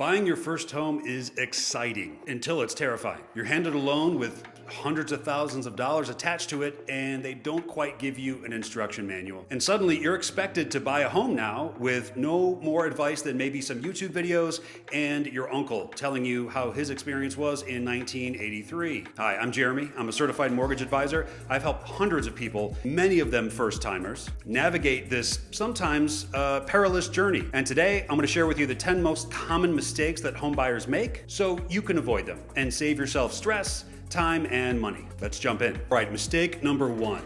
Buying your first home is exciting until it's terrifying. You're handed a loan with hundreds of thousands of dollars attached to it, and they don't quite give you an instruction manual. And suddenly you're expected to buy a home now with no more advice than maybe some YouTube videos and your uncle telling you how his experience was in 1983. Hi, I'm Jeremy. I'm a certified mortgage advisor. I've helped hundreds of people, many of them first-timers, navigate this sometimes perilous journey. And today I'm going to share with you the 10 most common mistakes that home buyers make so you can avoid them and save yourself stress, time, and money. Let's jump in. All right, mistake number 1,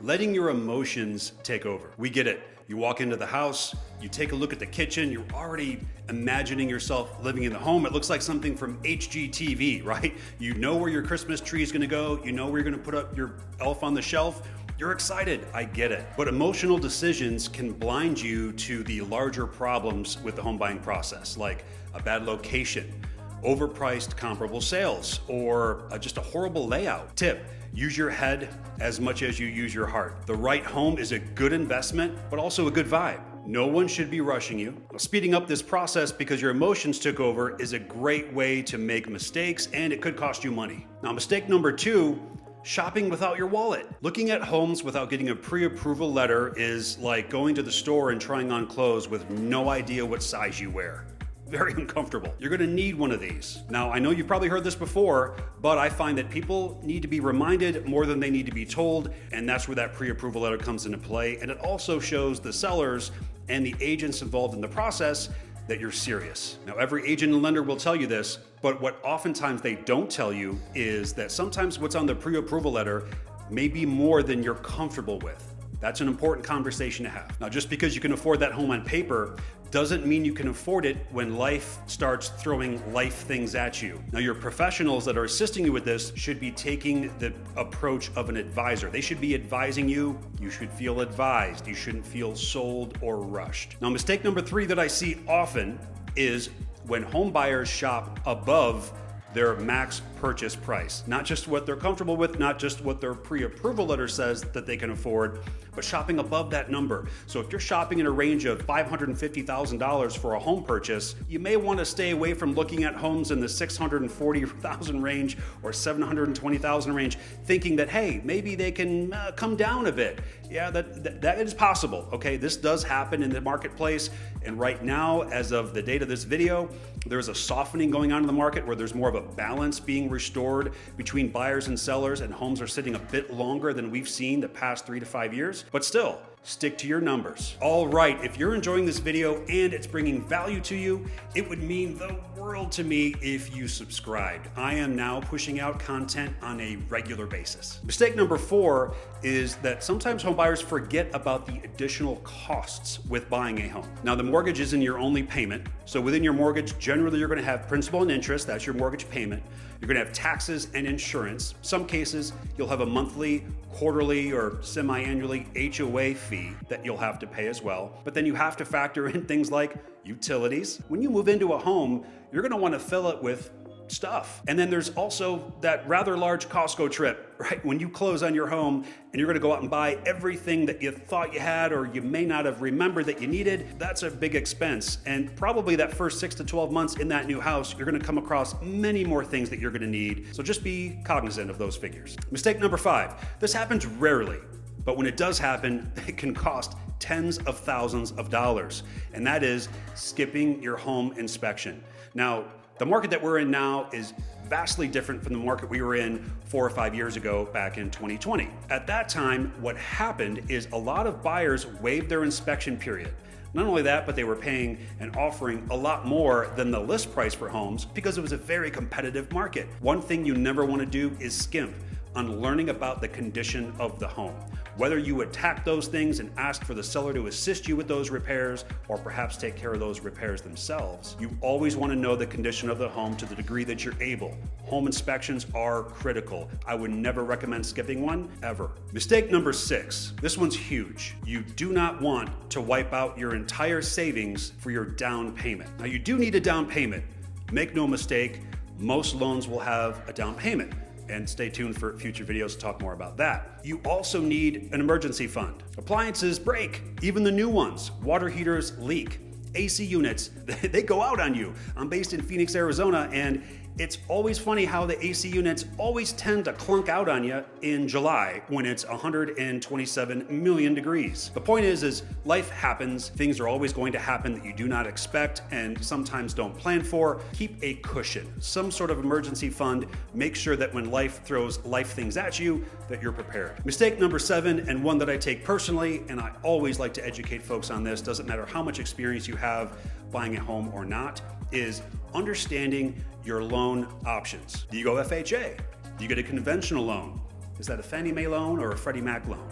letting your emotions take over. We get it. You walk into the house, you take a look at the kitchen, you're already imagining yourself living in the home. It looks like something from HGTV, right? You know where your Christmas tree is gonna go, you know where you're gonna put up your elf on the shelf. You're excited, I get it. But emotional decisions can blind you to the larger problems with the home buying process, like a bad location, overpriced comparable sales, or just a horrible layout. Tip, use your head as much as you use your heart. The right home is a good investment, but also a good vibe. No one should be rushing you. Speeding up this process because your emotions took over is a great way to make mistakes, and it could cost you money. Now, mistake number 2, shopping without your wallet. Looking at homes without getting a pre-approval letter is like going to the store and trying on clothes with no idea what size you wear. Very uncomfortable. You're gonna need one of these. Now, I know you've probably heard this before, but I find that people need to be reminded more than they need to be told, and that's where that pre-approval letter comes into play. And it also shows the sellers and the agents involved in the process that you're serious. Now, every agent and lender will tell you this, but what oftentimes they don't tell you is that sometimes what's on the pre-approval letter may be more than you're comfortable with. That's an important conversation to have. Now, just because you can afford that home on paper doesn't mean you can afford it when life starts throwing life things at you. Now, your professionals that are assisting you with this should be taking the approach of an advisor. They should be advising you. You should feel advised. You shouldn't feel sold or rushed. Now, mistake number 3 that I see often is when home buyers shop above their max purchase price. Not just what they're comfortable with, not just what their pre-approval letter says that they can afford, but shopping above that number. So if you're shopping in a range of $550,000 for a home purchase, you may want to stay away from looking at homes in the $640,000 range or $720,000 range, thinking that, hey, maybe they can come down a bit. Yeah, that is possible, okay? This does happen in the marketplace, and right now, as of the date of this video, there's a softening going on in the market where there's more of a balance being restored between buyers and sellers, and homes are sitting a bit longer than we've seen the past 3 to 5 years, but still, stick to your numbers. All right, if you're enjoying this video and it's bringing value to you, it would mean the world to me if you subscribed. I am now pushing out content on a regular basis. Mistake number 4 is that sometimes home buyers forget about the additional costs with buying a home. Now, the mortgage isn't your only payment. So within your mortgage, generally you're gonna have principal and interest, that's your mortgage payment. You're gonna have taxes and insurance. Some cases, you'll have a monthly, quarterly, or semi-annually HOA fee that you'll have to pay as well. But then you have to factor in things like utilities. When you move into a home, you're gonna wanna fill it with stuff. And then there's also that rather large Costco trip, right? When you close on your home and you're gonna go out and buy everything that you thought you had or you may not have remembered that you needed, that's a big expense. And probably that first 6 to 12 months in that new house, you're gonna come across many more things that you're gonna need. So just be cognizant of those figures. Mistake number 5, this happens rarely, but when it does happen, it can cost tens of thousands of dollars. And that is skipping your home inspection. Now, the market that we're in now is vastly different from the market we were in 4 or 5 years ago back in 2020. At that time, what happened is a lot of buyers waived their inspection period. Not only that, but they were paying and offering a lot more than the list price for homes because it was a very competitive market. One thing you never want to do is skimp on learning about the condition of the home. Whether you attack those things and ask for the seller to assist you with those repairs or perhaps take care of those repairs themselves, you always want to know the condition of the home to the degree that you're able. Home inspections are critical. I would never recommend skipping one, ever. Mistake number 6. This one's huge. You do not want to wipe out your entire savings for your down payment. Now, you do need a down payment. Make no mistake, most loans will have a down payment. And stay tuned for future videos to talk more about that. You also need an emergency fund. Appliances break, even the new ones. Water heaters leak. AC units, they go out on you. I'm based in Phoenix, Arizona, and it's always funny how the AC units always tend to clunk out on you in July when it's 127 million degrees. The point is life happens. Things are always going to happen that you do not expect and sometimes don't plan for. Keep a cushion, some sort of emergency fund. Make sure that when life throws life things at you, that you're prepared. Mistake number 7, and one that I take personally, and I always like to educate folks on this, doesn't matter how much experience you have buying a home or not, is understanding your loan options. Do you go FHA? Do you get a conventional loan? Is that a Fannie Mae loan or a Freddie Mac loan?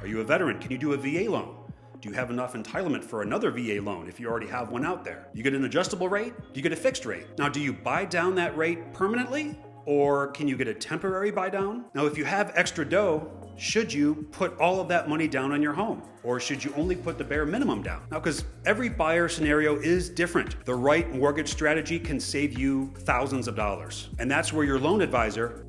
Are you a veteran? Can you do a VA loan? Do you have enough entitlement for another VA loan if you already have one out there? Do you get an adjustable rate? Do you get a fixed rate? Now, do you buy down that rate permanently? Or can you get a temporary buy down? Now, if you have extra dough, should you put all of that money down on your home? Or should you only put the bare minimum down? Now, because every buyer scenario is different. The right mortgage strategy can save you thousands of dollars. And that's where your loan advisor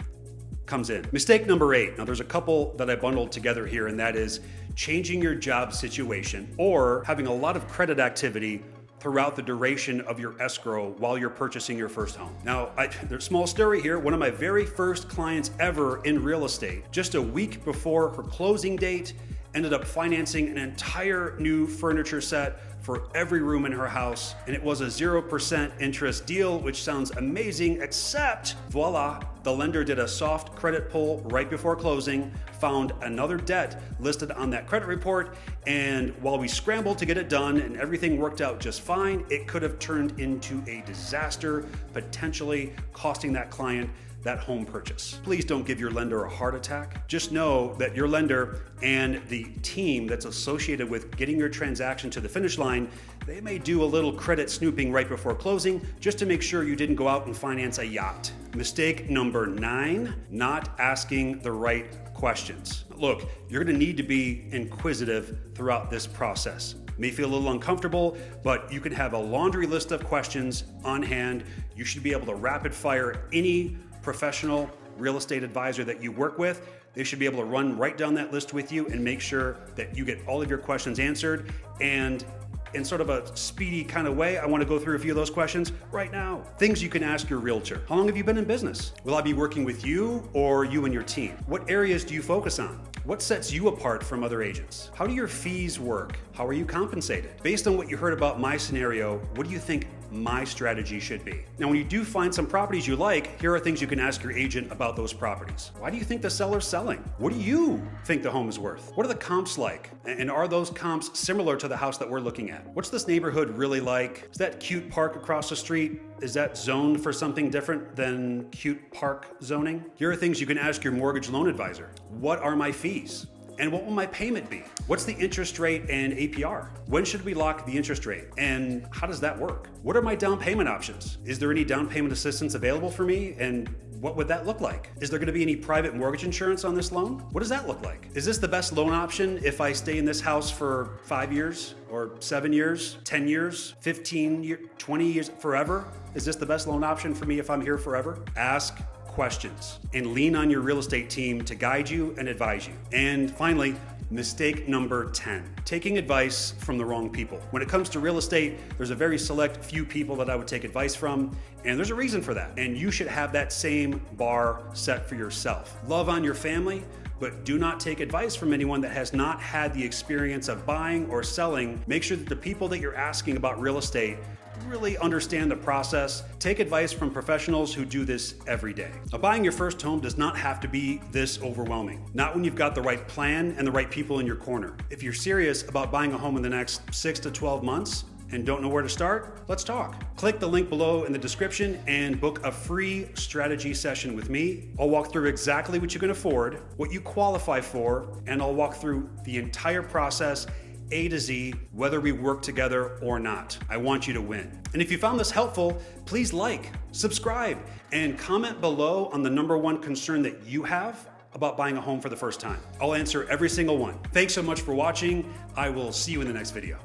comes in. Mistake number 8. Now, there's a couple that I bundled together here, and that is changing your job situation or having a lot of credit activity throughout the duration of your escrow while you're purchasing your first home. Now, there's a small story here. One of my very first clients ever in real estate, just a week before her closing date, ended up financing an entire new furniture set for every room in her house, and it was a 0% interest deal, which sounds amazing, except voila, the lender did a soft credit pull right before closing, found another debt listed on that credit report, and while we scrambled to get it done and everything worked out just fine, it could have turned into a disaster, potentially costing that client that home purchase. Please don't give your lender a heart attack. Just know that your lender and the team that's associated with getting your transaction to the finish line, they may do a little credit snooping right before closing just to make sure you didn't go out and finance a yacht. Mistake number 9, not asking the right questions. Look, you're gonna need to be inquisitive throughout this process. May feel a little uncomfortable, but you can have a laundry list of questions on hand. You should be able to rapid fire any professional real estate advisor that you work with. They should be able to run right down that list with you and make sure that you get all of your questions answered. And in sort of a speedy kind of way, I want to go through a few of those questions right now. Things you can ask your realtor. How long have you been in business? Will I be working with you or you and your team? What areas do you focus on? What sets you apart from other agents? How do your fees work? How are you compensated? Based on what you heard about my scenario, what do you think my strategy should be? Now, when you do find some properties you like, here are things you can ask your agent about those properties. Why do you think the seller's selling? What do you think the home is worth? What are the comps like? And are those comps similar to the house that we're looking at? What's this neighborhood really like? Is that cute park across the street? Is that zoned for something different than cute park zoning? Here are things you can ask your mortgage loan advisor. What are my fees? And what will my payment be? What's the interest rate and APR? When should we lock the interest rate? And how does that work? What are my down payment options? Is there any down payment assistance available for me? And what would that look like? Is there gonna be any private mortgage insurance on this loan? What does that look like? Is this the best loan option if I stay in this house for 5 years or 7 years, 10 years, 15 years, 20 years, forever? Is this the best loan option for me if I'm here forever? Ask questions and lean on your real estate team to guide you and advise you. And finally, mistake number 10, taking advice from the wrong people. When it comes to real estate, there's a very select few people that I would take advice from, and there's a reason for that. And you should have that same bar set for yourself. Love on your family, but do not take advice from anyone that has not had the experience of buying or selling. Make sure that the people that you're asking about real estate really understand the process. Take advice from professionals who do this every day. Now, buying your first home does not have to be this overwhelming. Not when you've got the right plan and the right people in your corner. If you're serious about buying a home in the next 6 to 12 months and don't know where to start, let's talk. Click the link below in the description and book a free strategy session with me. I'll walk through exactly what you can afford, what you qualify for, and I'll walk through the entire process A to Z, whether we work together or not. I want you to win. And if you found this helpful, please like, subscribe, and comment below on the #1 concern that you have about buying a home for the first time. I'll answer every single one. Thanks so much for watching. I will see you in the next video.